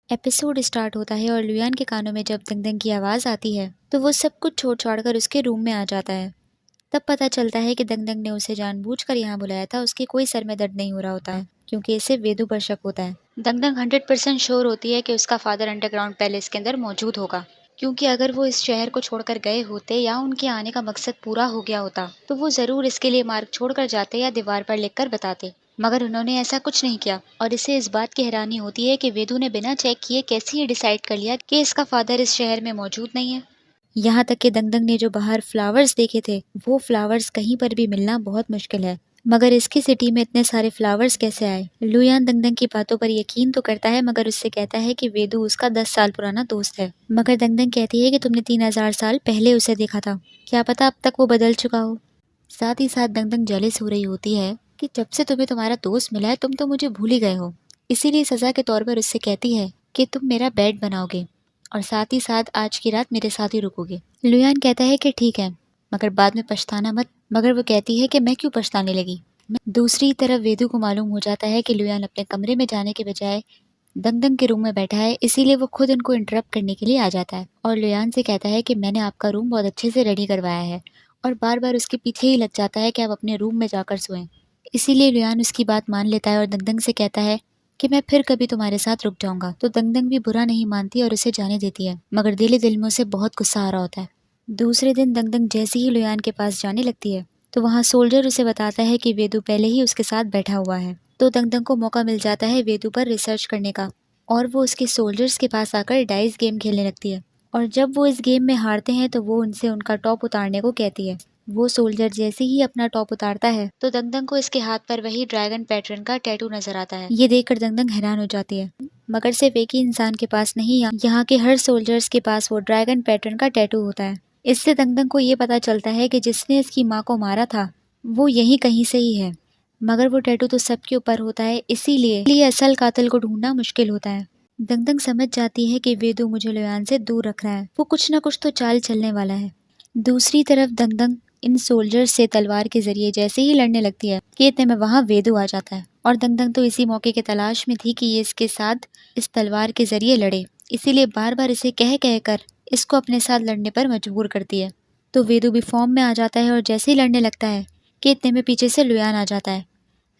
Episode start होता है और लुयान के कानों में जब दंगदंग की आवाज़ आती है तो वो सब कुछ छोड़ छाड़कर उसके रूम में आ जाता है। तब पता चलता है कि दंगदंग ने उसे जानबूझकर यहाँ बुलाया था। उसके कोई सर में दर्द नहीं हो रहा होता है क्योंकि इसे वेदू पर शक होता है। दंगदंग 100% श्योर होती है कि उसका फादर अंडरग्राउंड पैलेस के अंदर मौजूद होगा, क्योंकि अगर वो इस शहर को छोड़कर गए होते या उनके आने का मकसद पूरा हो गया होता तो वो जरूर इसके लिए मार्ग छोड़कर जाते या दीवार पर लिखकर बताते। मगर उन्होंने ऐसा कुछ नहीं किया और इसे इस बात की हैरानी होती है कि वेदू ने बिना चेक किए कैसे ये डिसाइड कर लिया कि इसका फादर इस शहर में मौजूद नहीं है। यहाँ तक कि दंगदंग ने जो बाहर फ्लावर्स देखे थे वो फ्लावर्स कहीं पर भी मिलना बहुत मुश्किल है। मगर इसकी सिटी में इतने सारे फ्लावर्स कैसे आए? लुयान दंगदंग की बातों पर यकीन तो करता है मगर उससे कहता है कि वेदू उसका 10 साल पुराना दोस्त है। मगर दंगदंग कहती है कि तुमने 3000 साल पहले उसे देखा था, क्या पता अब तक वो बदल चुका हो। साथ ही साथ दंगदंग जेलस हो रही होती है कि जब से तुम्हें तुम्हारा दोस्त मिला है तुम तो मुझे भूल ही गए हो। इसीलिए सजा के तौर पर उससे कहती है कि तुम मेरा बेड बनाओगे और साथ ही साथ आज की रात मेरे साथ ही रुकोगे। लुयान कहता है कि ठीक है, मगर बाद में पछताना मत। मगर वो कहती है कि मैं क्यों पछताने लगी। दूसरी तरफ वेदू को मालूम हो जाता है कि लुयान अपने कमरे में जाने के बजाय दंगदंग के रूम में बैठा है, इसीलिए वो खुद उनको इंटरप्ट करने के लिए आ जाता है और लुयान से कहता है कि मैंने आपका रूम बहुत अच्छे से रेडी करवाया है और बार बार उसके पीछे ही लग जाता है कि आप अपने रूम में जाकर सोएं। इसीलिए लुयान उसकी बात मान लेता है और दंगदंग से कहता है कि मैं फिर कभी तुम्हारे साथ रुक जाऊंगा। तो दंगदंग भी बुरा नहीं मानती और उसे जाने देती है, मगर दिल ही दिल में उसे बहुत गुस्सा आ रहा होता है। दूसरे दिन दंगदंग जैसे ही लुयान के पास जाने लगती है तो वहाँ सोल्जर उसे बताता है कि वेदू पहले ही उसके साथ बैठा हुआ है। तो दंगदंग को मौका मिल जाता है वेदू पर रिसर्च करने का और वो उसके सोल्जर्स के पास आकर डाइस गेम खेलने लगती है। और जब वो इस गेम में हारते हैं तो वो उनसे उनका टॉप उतारने को कहती है। वो सोल्जर जैसे ही अपना टॉप उतारता है तो दंगदंग को इसके हाथ पर वही ड्रैगन पैटर्न का टैटू नजर आता है। ये देखकर दंगदंग हैरान हो जाती है, मगर सिर्फ एक ही इंसान के पास नहीं, यहाँ के हर सोल्जर्स के पास वो ड्रैगन पैटर्न का टैटू होता है। इससे दंगदंग को ये पता चलता है कि जिसने इसकी माँ को मारा था वो यही कहीं से ही है। मगर वो टैटू तो सबके ऊपर होता है, इसीलिए असल कातिल को ढूंढना मुश्किल होता है। दंगदंग समझ जाती है कि वेदू मुझे लुयान से दूर रख रहा है, वो कुछ न कुछ तो चाल चलने वाला है। दूसरी तरफ दंगदंग इन सोल्जर्स से तलवार के जरिए जैसे ही लड़ने लगती है कि इतने में वहाँ वेदू आ जाता है और दंगदंग तो इसी मौके के तलाश में थी कि ये इसके साथ इस तलवार के जरिए लड़े, इसीलिए बार बार इसे कह कह कर इसको अपने साथ लड़ने पर मजबूर करती है। तो वेदू भी फॉर्म में आ जाता है और जैसे ही लड़ने लगता है कि इतने में पीछे से लुयान आ जाता है।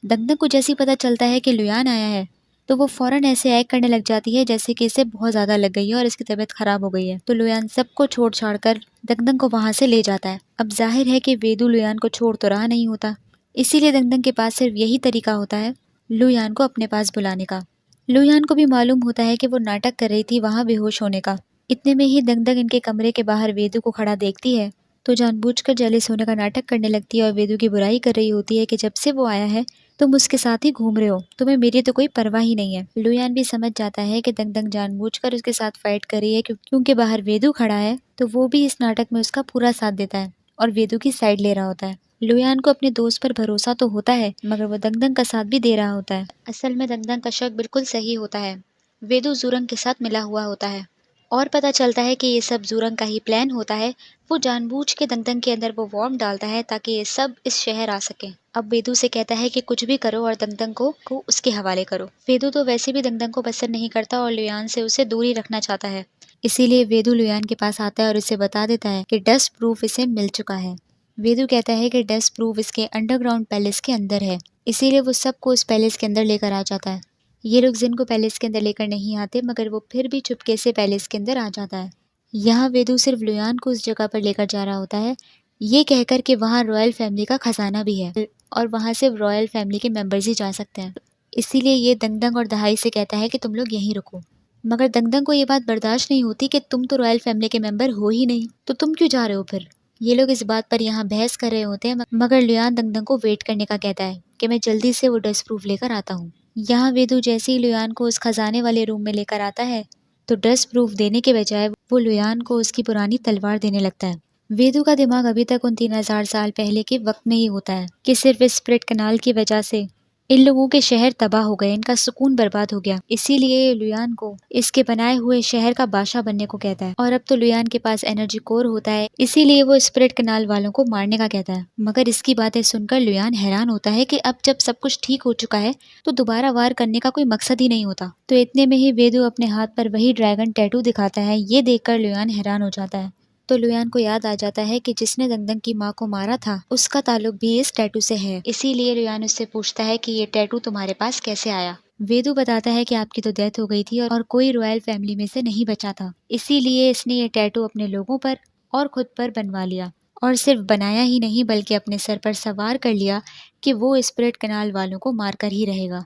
दंगदंग को जैसे ही पता चलता है कि लुयान आया है तो वो फौरन ऐसे एक्ट करने लग जाती है जैसे कि इसे बहुत ज़्यादा लग गई है और इसकी तबीयत खराब हो गई है। तो लुयान सबको छोड़ छाड़ कर दंगदंग को वहाँ से ले जाता है। अब जाहिर है कि वेदू लुयान को छोड़ तो रहा नहीं होता, इसीलिए दंगदंग के पास सिर्फ यही तरीका होता है लुयान को अपने पास बुलाने का। लुयान को भी मालूम होता है कि वो नाटक कर रही थी वहाँ बेहोश होने का। इतने में ही दंगदंग इनके कमरे के बाहर वेदू को खड़ा देखती है तो जानबूझकर जेलस होने का नाटक करने लगती है और वेदू की बुराई कर रही होती है कि जब से वो आया है तुम उसके साथ ही घूम रहे हो, तुम्हें मेरी तो कोई परवाह ही नहीं है। लुयान भी समझ जाता है कि दंगदंग जानबूझकर उसके साथ फाइट कर रही है क्योंकि बाहर वेदू खड़ा है, तो वो भी इस नाटक में उसका पूरा साथ देता है और वेदू की साइड ले रहा होता है। लुयान को अपने दोस्त पर भरोसा तो होता है मगर वो दंगदंग का साथ भी दे रहा होता है। असल में दंगदंग का शक बिल्कुल सही होता है, वेदू जूरंग के साथ मिला हुआ होता है और पता चलता है कि ये सब जूरंग का ही प्लान होता है। वो जानबूझ के दंगदंग के अंदर वो वॉर्म डालता है ताकि ये सब इस शहर आ सके। अब वेदू से कहता है कि कुछ भी करो और दंगदंग को उसके हवाले करो। वेदू तो वैसे भी दंगदंग को पसंद नहीं करता और लुयान से उसे दूर ही रखना चाहता है, इसीलिए वेदू लुयान के पास आता है और उसे बता देता है कि डस्ट प्रूफ इसे मिल चुका है। वेदू कहता है कि डस्ट प्रूफ इसके अंडरग्राउंड पैलेस के अंदर है, इसीलिए वो सबको उस पैलेस के अंदर लेकर आ जाता है। ये लोग जिन को पैलेस के अंदर लेकर नहीं आते मगर वो फिर भी चुपके से पैलेस के अंदर आ जाता है। यहाँ वेदू सिर्फ लुयान को उस जगह पर लेकर जा रहा होता है ये कहकर कि वहाँ रॉयल फैमिली का खजाना भी है और वहाँ सिर्फ रॉयल फैमिली के मेंबर्स ही जा सकते हैं, इसीलिए ये दंगदंग और दहाई से कहता है कि तुम लोग यहीं रुको। मगर दंगदंग को ये बात बर्दाश्त नहीं होती कि तुम तो रॉयल फैमिली के मेंबर हो ही नहीं, तो तुम क्यों जा रहे हो फिर। ये लोग इस बात पर यहाँ बहस कर रहे होते हैं मगर लुयान दंगदंग को वेट करने का कहता है कि मैं जल्दी से वो डस्ट प्रूफ लेकर आता हूँ। यहाँ वेदू जैसे ही लुयान को उस खजाने वाले रूम में लेकर आता है तो डस्ट प्रूफ देने के बजाय वो लुयान को उसकी पुरानी तलवार देने लगता है। वेदू का दिमाग अभी तक उन 3000 साल पहले के वक्त में ही होता है कि सिर्फ इस स्प्लिट कनाल की वजह से इन लोगों के शहर तबाह हो गए, इनका सुकून बर्बाद हो गया। इसीलिए लुयान को इसके बनाए हुए शहर का बादशाह बनने को कहता है। और अब तो लुयान के पास एनर्जी कोर होता है, इसीलिए वो स्पिरिट कनाल वालों को मारने का कहता है। मगर इसकी बातें सुनकर लुयान हैरान होता है कि अब जब सब कुछ ठीक हो चुका है तो दोबारा वार करने का कोई मकसद ही नहीं होता। तो इतने में ही वेदु अपने हाथ पर वही ड्रैगन टैटू दिखाता है। ये देखकर लुयान हैरान हो जाता है। तो लुयान को याद आ जाता है कि जिसने दंगदंग की माँ को मारा था उसका ताल्लुक भी इस टैटू से है। इसीलिए लुयान उससे पूछता है कि ये टैटू तुम्हारे पास कैसे आया। वेदु बताता है कि आपकी तो डेथ हो गई थी और कोई रॉयल फैमिली में से नहीं बचा था, इसीलिए इसने ये टैटू अपने लोगों पर और खुद पर बनवा लिया। और सिर्फ बनाया ही नहीं बल्कि अपने सर पर सवार कर लिया कि वो स्पिरिट कनाल वालों को मारकर ही रहेगा,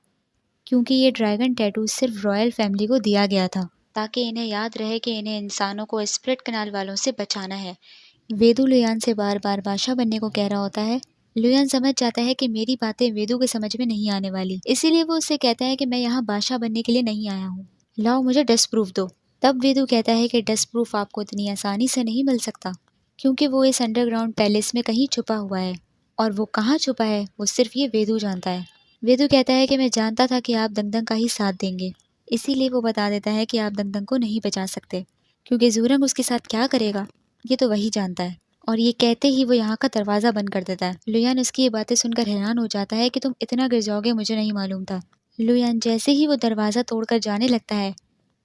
क्योंकि ये ड्रैगन टैटू सिर्फ रॉयल फैमिली को दिया गया था ताकि इन्हें याद रहे कि इन्हें इंसानों को स्पिरिट कनाल वालों से बचाना है। वेदु लुयान से बार बार बादशाह बनने को कह रहा होता है। लुयान समझ जाता है कि मेरी बातें वेदु के समझ में नहीं आने वाली, इसीलिए वो उससे कहता है कि मैं यहाँ बादशाह बनने के लिए नहीं आया हूँ, लाओ मुझे डस्ट प्रूफ दो। तब वेदु कहता है कि डस्ट प्रूफ आपको इतनी आसानी से नहीं मिल सकता, क्योंकि वो इस अंडरग्राउंड पैलेस में कहीं छुपा हुआ है, और वो कहाँ छुपा है वो सिर्फ ये वेदु जानता है। वेदु कहता है कि मैं जानता था कि आप दंगदंग का ही साथ देंगे, इसीलिए वो बता देता है कि आप दंगदंग को नहीं बचा सकते, क्योंकि जूरंग उसके साथ क्या करेगा ये तो वही जानता है। और ये कहते ही वो यहाँ का दरवाजा बंद कर देता है। लुयान उसकी ये बातें सुनकर हैरान हो जाता है कि तुम इतना गिर जाओगे मुझे नहीं मालूम था। लुयान जैसे ही वो दरवाजा तोड़कर जाने लगता है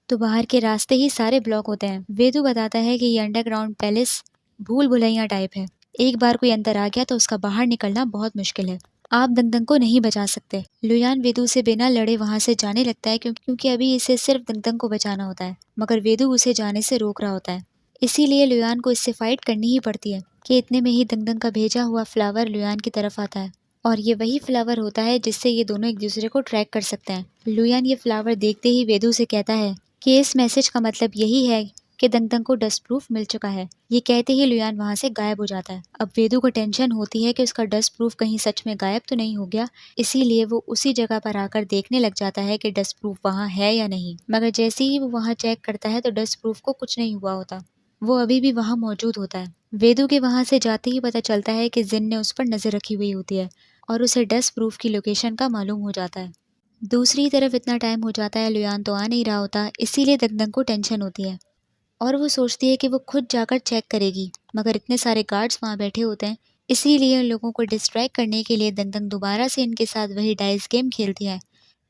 तो बाहर के रास्ते ही सारे ब्लॉक होते हैं। वेदु बताता है कि ये अंडरग्राउंड पैलेस भूल भुलैया टाइप है, एक बार कोई अंदर आ गया तो उसका बाहर निकलना बहुत मुश्किल है, आप दंगदंग को नहीं बचा सकते। लुयान वेदु से बिना लड़े वहां से जाने लगता है क्योंकि अभी इसे सिर्फ दंगदंग को बचाना होता है, मगर वेदु उसे जाने से रोक रहा होता है। इसीलिए लुयान को इससे फाइट करनी ही पड़ती है कि इतने में ही दंगदंग का भेजा हुआ फ्लावर लुयान की तरफ आता है, और ये वही फ्लावर होता है जिससे ये दोनों एक दूसरे को ट्रैक कर सकते हैं। लुयान ये फ्लावर देखते ही वेदु से कहता है कि इस मैसेज का मतलब यही है कि दंगदंग को डस्ट प्रूफ मिल चुका है। ये कहते ही लुयान वहां से गायब हो जाता है। अब वेदु को टेंशन होती है कि उसका डस्ट प्रूफ कहीं सच में गायब तो नहीं हो गया, इसीलिए वो उसी जगह पर आकर देखने लग जाता है कि डस्ट प्रूफ वहाँ है या नहीं। मगर जैसे ही वो वहाँ चेक करता है तो डस्ट प्रूफ को कुछ नहीं हुआ होता, वो अभी भी वहाँ मौजूद होता है। वेदु के वहाँ से जाते ही पता चलता है कि जिन ने उस पर नजर रखी हुई होती है और उसे डस्ट प्रूफ की लोकेशन का मालूम हो जाता है। दूसरी तरफ इतना टाइम हो जाता है लुयान तो आ नहीं रहा होता, इसीलिए दंगदंग को टेंशन होती है और वो सोचती है कि वो खुद जाकर चेक करेगी, मगर इतने सारे गार्ड्स वहाँ बैठे होते हैं, इसीलिए उन लोगों को डिस्ट्रैक्ट करने के लिए दंगदंग दोबारा से इनके साथ वही डाइस गेम खेलती है।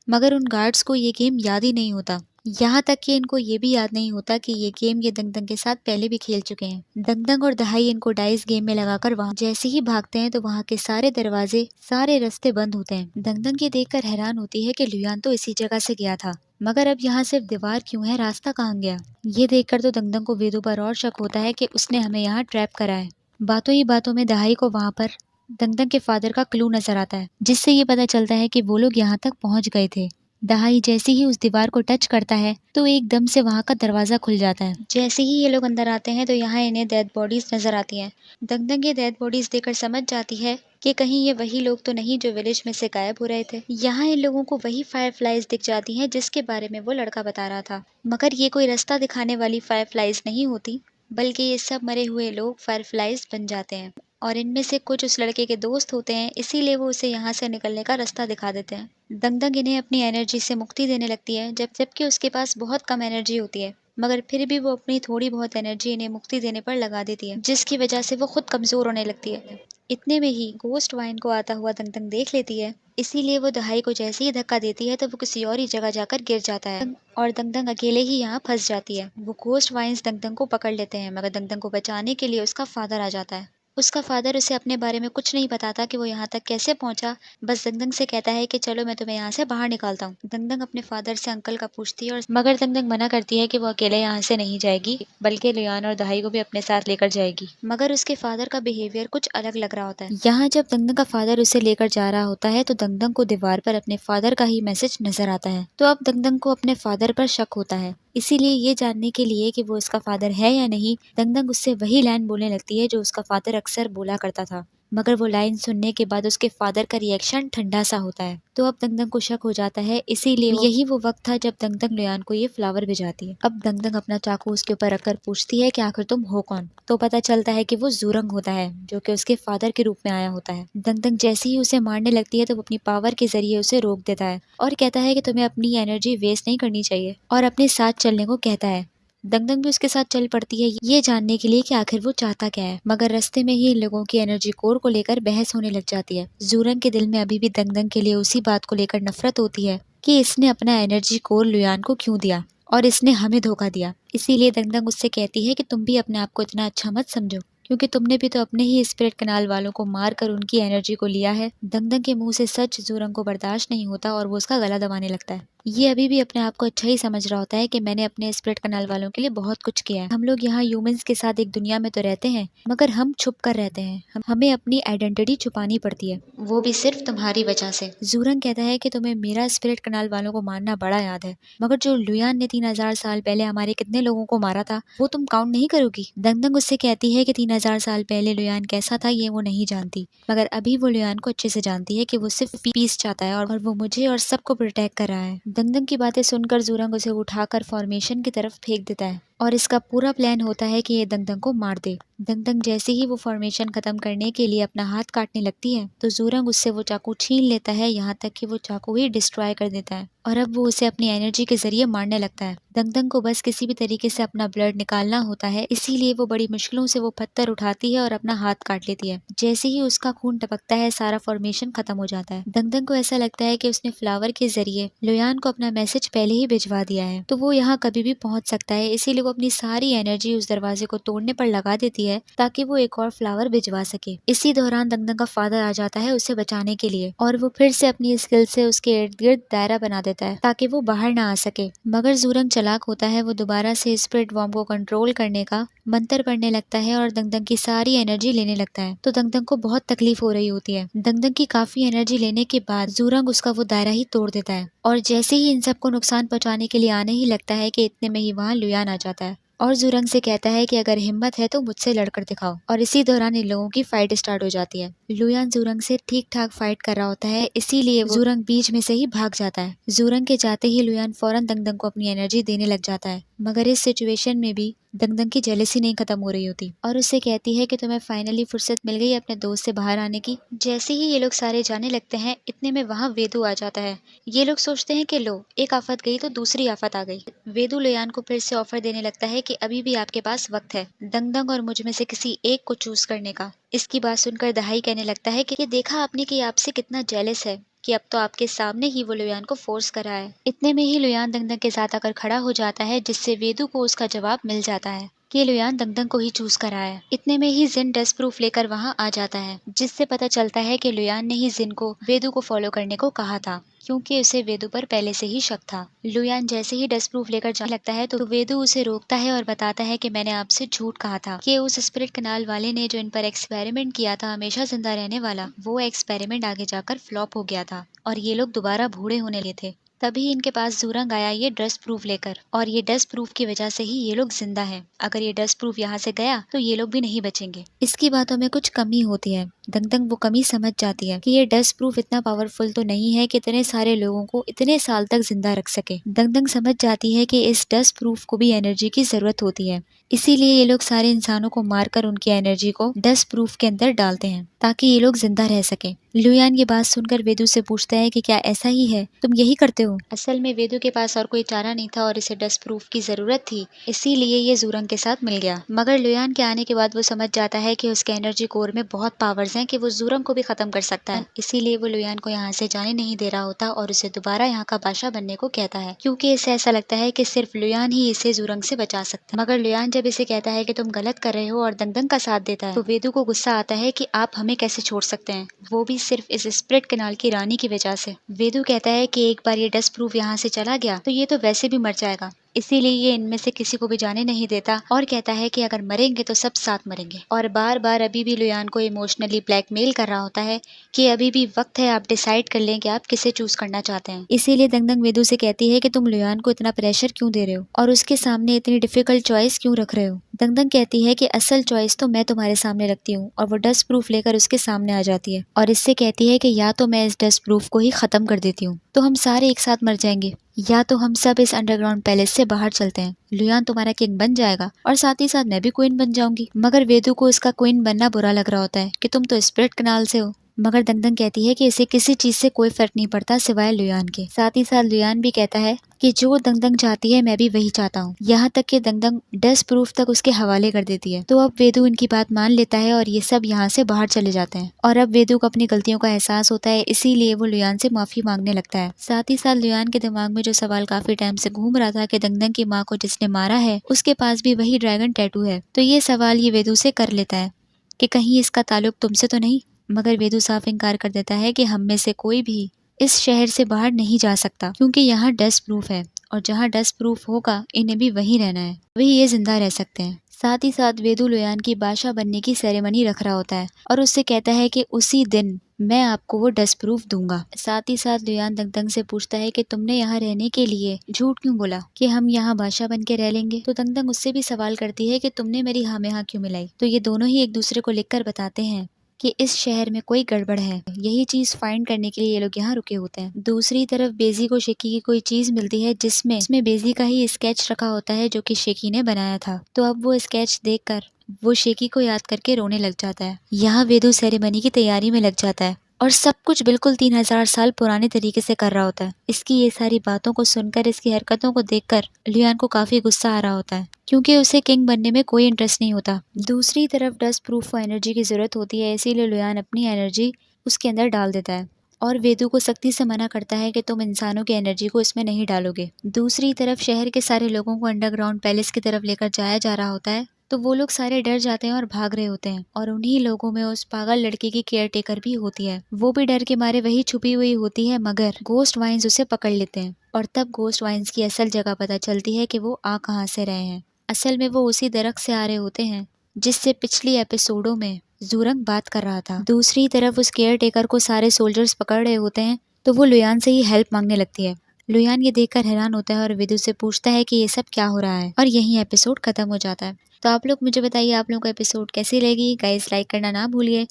मगर उन गार्ड्स को ये गेम याद ही नहीं होता, यहाँ तक कि इनको ये भी याद नहीं होता कि ये गेम ये दंगदंग के साथ पहले भी खेल चुके हैं। दंगदंग और दहाई इनको डाइस गेम में लगाकर वहाँ जैसे ही भागते हैं तो वहाँ के सारे दरवाजे सारे रास्ते बंद होते हैं। दंगदंग ये देखकर हैरान होती है कि लुयान तो इसी जगह से गया था, मगर अब यहाँ सिर्फ दीवार क्यों है, रास्ता कहाँ गया। ये देखकर तो दंगदंग को वेदु पर और शक होता है कि उसने हमें यहाँ ट्रैप करा है। बातों ही बातों में दहाई को वहाँ पर दंगदंग के फादर का क्लू नजर आता है, जिससे ये पता चलता है कि वो लोग यहाँ तक पहुँच गए थे। दहाई जैसे ही उस दीवार को टच करता है तो एकदम से वहाँ का दरवाजा खुल जाता है। जैसे ही ये लोग अंदर आते हैं तो यहाँ इन्हें डेड बॉडीज नजर आती हैं। दंगदंग ये डेड बॉडीज देखकर समझ जाती है कि कहीं ये वही लोग तो नहीं जो विलेज में से गायब हो रहे थे। यहाँ इन लोगों को वही फायरफ्लाइज दिख जाती हैं जिसके बारे में वो लड़का बता रहा था, मगर ये कोई रास्ता दिखाने वाली फायरफ्लाइज नहीं होती, बल्कि ये सब मरे हुए लोग फायरफ्लाइज बन जाते हैं और इनमें से कुछ उस लड़के के दोस्त होते हैं, इसीलिए वो उसे यहाँ से निकलने का रास्ता दिखा देते हैं। दंगदंग इन्हें अपनी एनर्जी से मुक्ति देने लगती है, जबकि उसके पास बहुत कम एनर्जी होती है, मगर फिर भी वो अपनी थोड़ी बहुत एनर्जी इन्हें मुक्ति देने पर लगा देती है, जिसकी वजह से वो खुद कमजोर होने लगती है। इतने में ही गोस्ट वाइन को आता हुआ दंगदंग देख लेती है, इसीलिए वो दहाई को जैसे ही धक्का देती है तो वो किसी और ही जगह जाकर गिर जाता है और दंगदंग अकेले ही यहाँ फंस जाती है। वो गोस्ट वाइन्स दंगदंग को पकड़ लेते हैं, मगर दंगदंग को बचाने के लिए उसका फादर आ जाता है। उसका फादर उसे अपने बारे में कुछ नहीं बताता कि वो यहाँ तक कैसे पहुंचा, बस दंगदंग से कहता है कि चलो मैं तुम्हें यहाँ से बाहर निकालता हूँ। दंगदंग अपने फादर से अंकल का पूछती है और मगर दंगदंग मना करती है कि वो अकेले यहाँ से नहीं जाएगी, बल्कि लियान और दहाई को भी अपने साथ लेकर जाएगी। मगर उसके फादर का बिहेवियर कुछ अलग लग रहा होता है। यहाँ जब दंगदंग का फादर उसे लेकर जा रहा होता है तो दंगदंग को दीवार पर अपने फादर का ही मैसेज नजर आता है, तो अब दंगदंग को अपने फादर पर शक होता है। इसीलिए ये जानने के लिए कि वो उसका फादर है या नहीं, दंगदंग उससे वही लाइन बोलने लगती है जो उसका फादर अक्सर बोला करता था, मगर वो लाइन सुनने के बाद उसके फादर का रिएक्शन ठंडा सा होता है। तो अब दंगदंग को शक हो जाता है, इसीलिए यही वो वक्त था जब दंगदंग लुयान को ये फ्लावर भिजाती है। अब दंगदंग अपना चाकू उसके ऊपर रखकर पूछती है कि आखिर तुम हो कौन। तो पता चलता है कि वो जूरंग होता है, जो कि उसके फादर के रूप में आया होता है। दंगदंग जैसे ही उसे मारने लगती है तो वो अपनी पावर के जरिए उसे रोक देता है और कहता है कि तुम्हें अपनी एनर्जी वेस्ट नहीं करनी चाहिए, और अपने साथ चलने को कहता है। दंगदंग भी उसके साथ चल पड़ती है, ये जानने के लिए कि आखिर वो चाहता क्या है। मगर रास्ते में ही इन लोगों की एनर्जी कोर को लेकर बहस होने लग जाती है। जूरंग के दिल में अभी भी दंगदंग के लिए उसी बात को लेकर नफरत होती है कि इसने अपना एनर्जी कोर लुयान को क्यों दिया और इसने हमें धोखा दिया। इसीलिए दंगदंग उससे कहती है कि तुम भी अपने आप को इतना अच्छा मत समझो, क्योंकि तुमने भी तो अपने ही स्पिरिट कनाल वालों को मार कर उनकी एनर्जी को लिया है। दंगदंग के मुंह से सच जूरंग को बर्दाश्त नहीं होता और वो उसका गला दबाने लगता है। ये अभी भी अपने आप को अच्छा ही समझ रहा होता है कि मैंने अपने स्पिरिट कनाल वालों के लिए बहुत कुछ किया है। हम लोग यहाँ ह्यूमंस के साथ एक दुनिया में तो रहते हैं, मगर हम छुप कर रहते हैं। हमें अपनी आइडेंटिटी छुपानी पड़ती है, वो भी सिर्फ तुम्हारी वजह से। जूरंग कहता है कि तुम्हें मेरा स्पिरिट कनाल वालों को मारना बड़ा याद है, मगर जो लुयान ने 3000 साल पहले हमारे कितने लोगों को मारा था वो तुम काउंट नहीं करोगी। दंगदंग उससे कहती है कि 3000 साल पहले लुयान कैसा था ये वो नहीं जानती, मगर अभी वो लुयान को अच्छे से जानती है कि वो सिर्फ पीस चाहता है और वो मुझे और सबको प्रोटेक्ट कर रहा है। दंगदंग की बातें सुनकर जूरंग उसे उठाकर फॉर्मेशन की तरफ फेंक देता है और इसका पूरा प्लान होता है कि ये दंगदंग को मार दे। दंगदंग जैसे ही वो फॉर्मेशन खत्म करने के लिए अपना हाथ काटने लगती है तो जूरंग उससे वो चाकू छीन लेता है, यहाँ तक कि वो चाकू ही डिस्ट्रॉय कर देता है और अब वो उसे अपनी एनर्जी के जरिए मारने लगता है। दंगदंग को बस किसी भी तरीके से अपना ब्लड निकालना होता है, इसीलिए वो बड़ी मुश्किलों से वो पत्थर उठाती है और अपना हाथ काट लेती है। जैसे ही उसका खून टपकता है सारा फॉर्मेशन खत्म हो जाता है। दंगदंग को ऐसा लगता है कि उसने फ्लावर के जरिए लुयान को अपना मैसेज पहले ही भिजवा दिया है, तो वो यहाँ कभी भी पहुंच सकता है। इसीलिए वो अपनी सारी एनर्जी उस दरवाजे को तोड़ने पर लगा देती है ताकि वो एक और फ्लावर भिजवा सके। इसी दौरान दंगदंग का फादर आ जाता है उसे बचाने के लिए और वो फिर से अपनी स्किल से उसके इर्द गिर्द दायरा बना देता है ताकि वो बाहर ना आ सके। मगर जूरंग चालाक होता है, वो दोबारा से स्पिरिट वॉर्म को कंट्रोल करने का मंत्र पढ़ने लगता है और दंगदंग की सारी एनर्जी लेने लगता है। तो दंगदंग को बहुत तकलीफ हो रही होती है। दंगदंग की काफी एनर्जी लेने के बाद जूरंग उसका वो दायरा ही तोड़ देता है और जैसे ही इन सबको नुकसान पहुंचाने के लिए आने ही लगता है कि इतने में ही वहाँ लुयान आ जाता है और जूरंग से कहता है कि अगर हिम्मत है तो मुझसे लड़कर दिखाओ। और इसी दौरान इन लोगों की फाइट स्टार्ट हो जाती है। लुयान जूरंग से ठीक ठाक फाइट कर रहा होता है, इसीलिए जूरंग बीच में से ही भाग जाता है। जूरंग के जाते ही लुयान फौरन दंगदंग को अपनी एनर्जी देने लग जाता है, मगर इस सिचुएशन में भी दंगदंग की जेलसी नहीं खत्म हो रही होती और उससे कहती है कि तुम्हें फाइनली फुर्सत मिल गई अपने दोस्त से बाहर आने की। जैसे ही ये लोग सारे जाने लगते हैं इतने में वहाँ वेदू आ जाता है। ये लोग सोचते हैं कि लो, एक आफत गई तो दूसरी आफत आ गई। वेदू लुयान को फिर से ऑफर देने लगता है कि अभी भी आपके पास वक्त है दंगदंग और मुझ में से किसी एक को चूज करने का। इसकी बात सुनकर दहाई कहने लगता है कि ये देखा आपने कि आपसे कितना जेलस है कि अब तो आपके सामने ही वो लुयान को फोर्स करा है। इतने में ही लुयान दंगदंग के साथ आकर खड़ा हो जाता है, जिससे वेदू को उसका जवाब मिल जाता है कि लुयान दंगदंग को ही चूज करा है। इतने में ही जिन डस्ट प्रूफ लेकर वहाँ आ जाता है, जिससे पता चलता है कि लुयान ने ही जिन को वेदू को फॉलो करने को कहा था, क्योंकि उसे वेदू पर पहले से ही शक था। लुयान जैसे ही डस्ट प्रूफ लेकर जाने लगता है तो वेदू उसे रोकता है और बताता है कि मैंने आपसे झूठ कहा था कि उस स्पिरिट कनाल वाले ने जो इन पर एक्सपेरिमेंट किया था हमेशा जिंदा रहने वाला, वो एक्सपेरिमेंट आगे जाकर फ्लॉप हो गया था और ये लोग दोबारा बूढ़े होने लगे थे। तभी इनके पास जूरंग आया ये डस्ट प्रूफ लेकर, और ये डस्ट प्रूफ की वजह से ही ये लोग जिंदा हैं। अगर ये डस्ट प्रूफ यहाँ से गया तो ये लोग भी नहीं बचेंगे। इसकी बातों में कुछ कमी होती है। दंगदंग वो कमी समझ जाती है कि ये डस्ट प्रूफ इतना पावरफुल तो नहीं है कि इतने सारे लोगों को इतने साल तक जिंदा रख सके। दंगदंग समझ जाती है कि इस डस्ट प्रूफ को भी एनर्जी की जरूरत होती है, इसीलिए ये लोग सारे इंसानों को मारकर उनकी एनर्जी को डस्ट प्रूफ के अंदर डालते हैं ताकि ये लोग जिंदा रह सके। लुयान ये बात सुनकर वेदू से पूछता है कि क्या ऐसा ही है, तुम यही करते हो। असल में वेदू के पास और कोई चारा नहीं था और इसे डस्ट प्रूफ की जरूरत थी, इसीलिए ये जूरंग के साथ मिल गया। मगर लुयान के आने के बाद वो समझ जाता है कि उसके एनर्जी कोर में बहुत पावर्स हैं कि वो जूरंग को भी खत्म कर सकता है। इसीलिए वो लुयान को यहाँ से जाने नहीं दे रहा होता और उसे दोबारा यहाँ का बादशाह बनने को कहता है, क्योंकि इसे ऐसा लगता है कि सिर्फ लुयान ही इसे जूरंग से बचा सकता है। मगर लुयान जब इसे कहता है कि तुम गलत कर रहे हो और दंगदंग का साथ देता है, तो वेदू को गुस्सा आता है कि आप हमें कैसे छोड़ सकते हैं, वो भी सिर्फ इस स्प्रिट कनाल की रानी की वजह से। वेदू कहता है कि एक बार ये डस्ट प्रूफ यहाँ से चला गया तो ये तो वैसे भी मर जाएगा, इसीलिए ये इनमें से किसी को भी जाने नहीं देता और कहता है कि अगर मरेंगे तो सब साथ मरेंगे। और बार बार अभी भी लुयान को इमोशनली ब्लैकमेल कर रहा होता है कि अभी भी वक्त है, आप डिसाइड कर लें कि आप किसे चूज करना चाहते हैं। इसीलिए दंगदंग वेदू से कहती है कि तुम लुयान को इतना प्रेशर क्यों दे रहे हो और उसके सामने इतनी डिफिकल्ट चॉइस क्यों रख रहे हो। दंगदंग कहती है कि असल चॉइस तो मैं तुम्हारे सामने रखती हूँ, और वो डस्ट प्रूफ लेकर उसके सामने आ जाती है और इससे कहती है कि या तो मैं इस डस्ट प्रूफ को ही खत्म कर देती हूँ तो हम सारे एक साथ मर जाएंगे, या तो हम सब इस अंडरग्राउंड पैलेस से बाहर चलते हैं। लुयान तुम्हारा किंग बन जाएगा और साथ ही साथ मैं भी क्वीन बन जाऊंगी। मगर वेदू को उसका क्वीन बनना बुरा लग रहा होता है कि तुम तो स्पिरिट कनाल से हो। मगर दंगदंग कहती है कि इसे किसी चीज से कोई फर्क नहीं पड़ता सिवाय लुयान के। साथ ही साथ लुयान भी कहता है कि जो दंगदंग चाहती है मैं भी वही चाहता हूँ। यहाँ तक कि दंगदंग डस्ट प्रूफ तक उसके हवाले कर देती है। तो अब वेदू इनकी बात मान लेता है और ये सब यहाँ से बाहर चले जाते हैं। और अब वेदू को अपनी गलतियों का एहसास होता है, इसीलिए वो लुयान से माफी मांगने लगता है। साथ ही साथ लुयान के दिमाग में जो सवाल काफी टाइम से घूम रहा था कि दंगदंग की माँ को जिसने मारा है उसके पास भी वही ड्रैगन टैटू है, तो ये सवाल ये वेदू से कर लेता है कि कहीं इसका ताल्लुक तुमसे तो नहीं। मगर वेदू साफ इनकार कर देता है कि हम में से कोई भी इस शहर से बाहर नहीं जा सकता क्योंकि यहाँ डस्ट प्रूफ है और जहाँ डस्ट प्रूफ होगा इन्हें भी वहीं रहना है, वही ये जिंदा रह सकते हैं। साथ ही साथ वेदू लुयान की बादशाह बनने की सेरेमनी रख रहा होता है और उससे कहता है कि उसी दिन मैं आपको वो डस्ट प्रूफ दूंगा। साथ ही साथ लुयान दंगदंग से पूछता है कि तुमने यहाँ रहने के लिए झूठ क्यों बोला कि हम यहाँ बादशाह बन के रह लेंगे। तो दंगदंग उससे भी सवाल करती है कि तुमने मेरी हाँ में हाँ क्यों मिलाई। तो ये दोनों ही एक दूसरे को लिखकर बताते हैं कि इस शहर में कोई गड़बड़ है। यही चीज फाइंड करने के लिए ये लोग यहाँ रुके होते हैं। दूसरी तरफ बेजी को शेकी की कोई चीज मिलती है जिसमें बेजी का ही स्केच रखा होता है जो कि शेकी ने बनाया था। तो अब वो स्केच देखकर वो शेकी को याद करके रोने लग जाता है। यहाँ वेदू सेरेमनी की तैयारी में लग जाता है और सब कुछ बिल्कुल 3000 साल पुराने तरीके से कर रहा होता है। इसकी ये सारी बातों को सुनकर, इसकी हरकतों को देखकर लुयान को काफी गुस्सा आ रहा होता है क्योंकि उसे किंग बनने में कोई इंटरेस्ट नहीं होता। दूसरी तरफ डस्ट प्रूफ को एनर्जी की जरूरत होती है, इसीलिए लुयान अपनी एनर्जी उसके अंदर डाल देता है और वेदू को सख्ती से मना करता है कि तुम इंसानों की एनर्जी को इसमें नहीं डालोगे। दूसरी तरफ शहर के सारे लोगों को अंडरग्राउंड पैलेस की तरफ लेकर जाया जा रहा होता है, तो वो लोग सारे डर जाते हैं और भाग रहे होते हैं और उन्हीं लोगों में उस पागल लड़की की केयर टेकर भी होती है। वो भी डर के मारे वही छुपी हुई होती है, मगर गोस्ट वाइन्स उसे पकड़ लेते हैं और तब गोस्ट वाइन्स की असल जगह पता चलती है कि वो आ कहाँ से रहे हैं। असल में वो उसी दरख्त से आ रहे होते हैं जिससे पिछली एपिसोडों में जूरंग बात कर रहा था। दूसरी तरफ उस केयर टेकर को सारे सोल्जर्स पकड़ रहे होते हैं, तो वो लुयान से ही हेल्प मांगने लगती है। लुयान ये देखकर हैरान होता है और विदु से पूछता है कि ये सब क्या हो रहा है, और यही एपिसोड खत्म हो जाता है। तो आप लोग मुझे बताइए आप लोगों को एपिसोड कैसी लगी। गाइस लाइक करना ना भूलिए,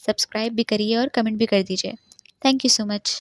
सब्सक्राइब भी करिए और कमेंट भी कर दीजिए। Thank you so much.